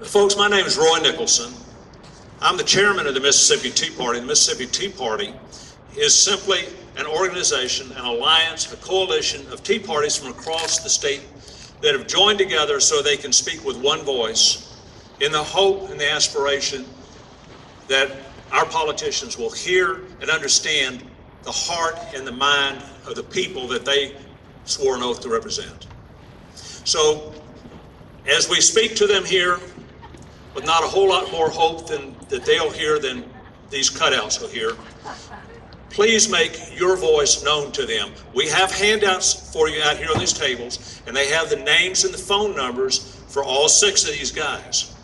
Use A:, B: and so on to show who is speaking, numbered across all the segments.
A: Folks, my name is Roy Nicholson. I'm the chairman of the Mississippi Tea Party. The Mississippi Tea Party is simply an organization, an alliance, a coalition of tea parties from across the state that have joined together so they can speak with one voice in the hope and the aspiration that our politicians will hear and understand the heart and the mind of the people that they swore an oath to represent. So, as we speak to them here, with not a whole lot more hope than that they'll hear than these cutouts will hear, please make your voice known to them. We have handouts for you out here on these tables, and they have the names and the phone numbers for all 6 of these guys.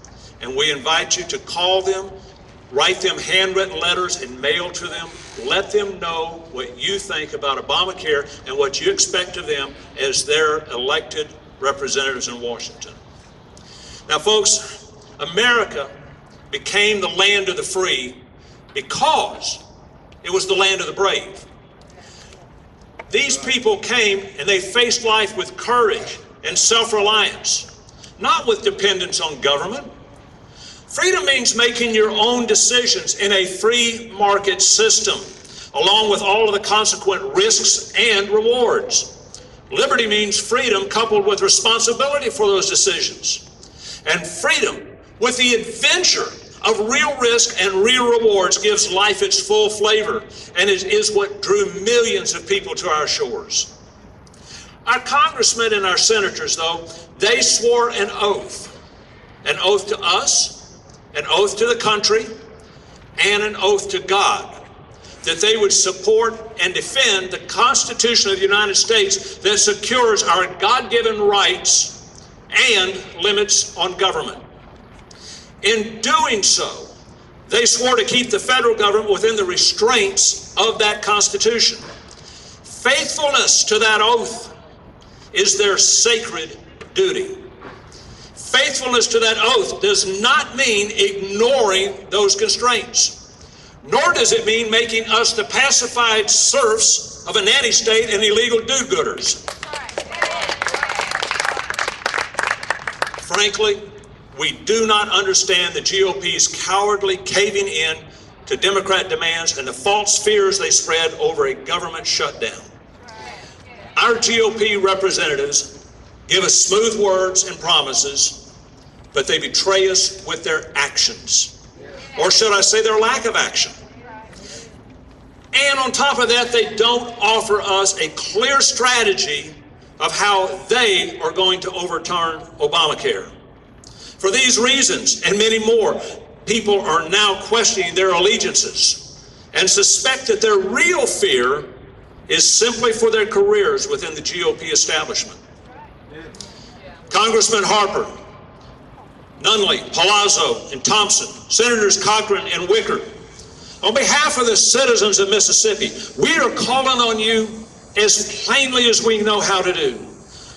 A: And we invite you to call them, write them handwritten letters and mail to them. Let them know what you think about Obamacare and what you expect of them as their elected representatives in Washington. Now, folks, America became the land of the free because it was the land of the brave. These people came and they faced life with courage and self-reliance, not with dependence on government. Freedom means making your own decisions in a free market system, along with all of the consequent risks and rewards. Liberty means freedom coupled with responsibility for those decisions. And freedom with the adventure of real risk and real rewards gives life its full flavor, and it is what drew millions of people to our shores. Our congressmen and our senators, though, they swore an oath to us, an oath to the country, and an oath to God, that they would support and defend the Constitution of the United States that secures our God-given rights and limits on government. In doing so, they swore to keep the federal government within the restraints of that Constitution. Faithfulness to that oath is their sacred duty. Faithfulness to that oath does not mean ignoring those constraints, nor does it mean making us the pacified serfs of a nanny state and illegal do-gooders. Frankly, we do not understand the GOP's cowardly caving in to Democrat demands and the false fears they spread over a government shutdown. Our GOP representatives give us smooth words and promises, but they betray us with their actions, or should I say their lack of action. And on top of that, they don't offer us a clear strategy of how they are going to overturn Obamacare. For these reasons and many more, people are now questioning their allegiances and suspect that their real fear is simply for their careers within the GOP establishment. Congressman Harper, Nunley, Palazzo, and Thompson, Senators Cochran and Wicker, on behalf of the citizens of Mississippi, we are calling on you as plainly as we know how to do,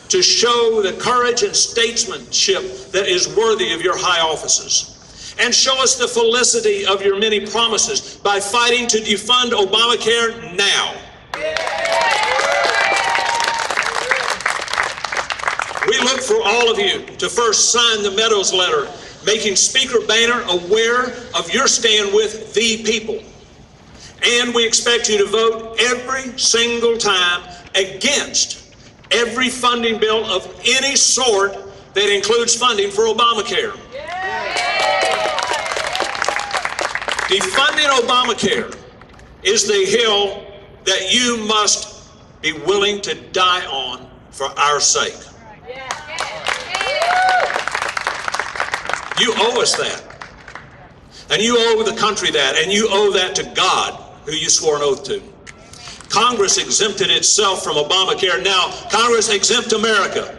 A: to show the courage and statesmanship that is worthy of your high offices. And show us the felicity of your many promises by fighting to defund Obamacare now. We look for all of you to first sign the Meadows letter, making Speaker Boehner aware of your stand with the people. And we expect you to vote every single time against every funding bill of any sort that includes funding for Obamacare. Defunding Obamacare is the hill that you must be willing to die on for our sake. You owe us that. And you owe the country that, and you owe that to God, who you swore an oath to. Congress exempted itself from Obamacare. Now, Congress, exempt America.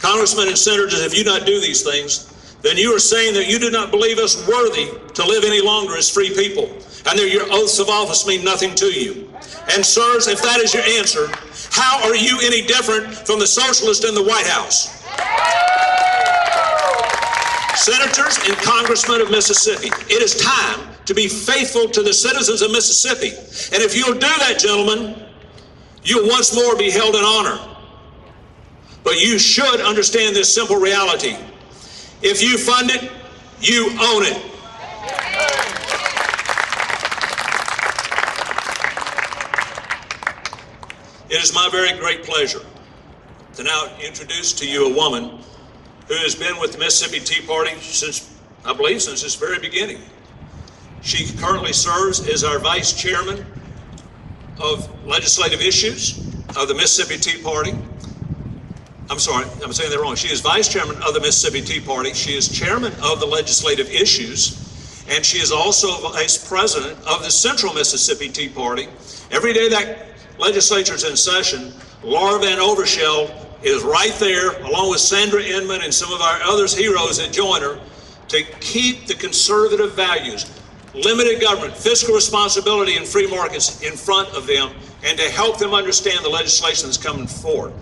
A: Congressmen and senators, if you not do these things, then you are saying that you do not believe us worthy to live any longer as free people, and that your oaths of office mean nothing to you. And sirs, if that is your answer, how are you any different from the socialist in the White House? Senators and congressmen of Mississippi, it is time to be faithful to the citizens of Mississippi. And if you'll do that, gentlemen, you'll once more be held in honor. But but you should understand this simple reality. If you fund it, you own it. It is my very great pleasure to now introduce to you a woman who has been with the Mississippi Tea Party since, I believe, since its very beginning. She currently serves as our vice chairman of legislative issues of the Mississippi Tea Party. I'm sorry, I'm saying that wrong. She is vice chairman of the Mississippi Tea Party. She is chairman of the legislative issues, and she is also vice president of the Central Mississippi Tea Party. Every day that legislature's in session, Laura Van Overshell is right there, along with Sandra Inman and some of our other heroes that join her, to keep the conservative values, limited government, fiscal responsibility, and free markets in front of them, and to help them understand the legislation that's coming forward.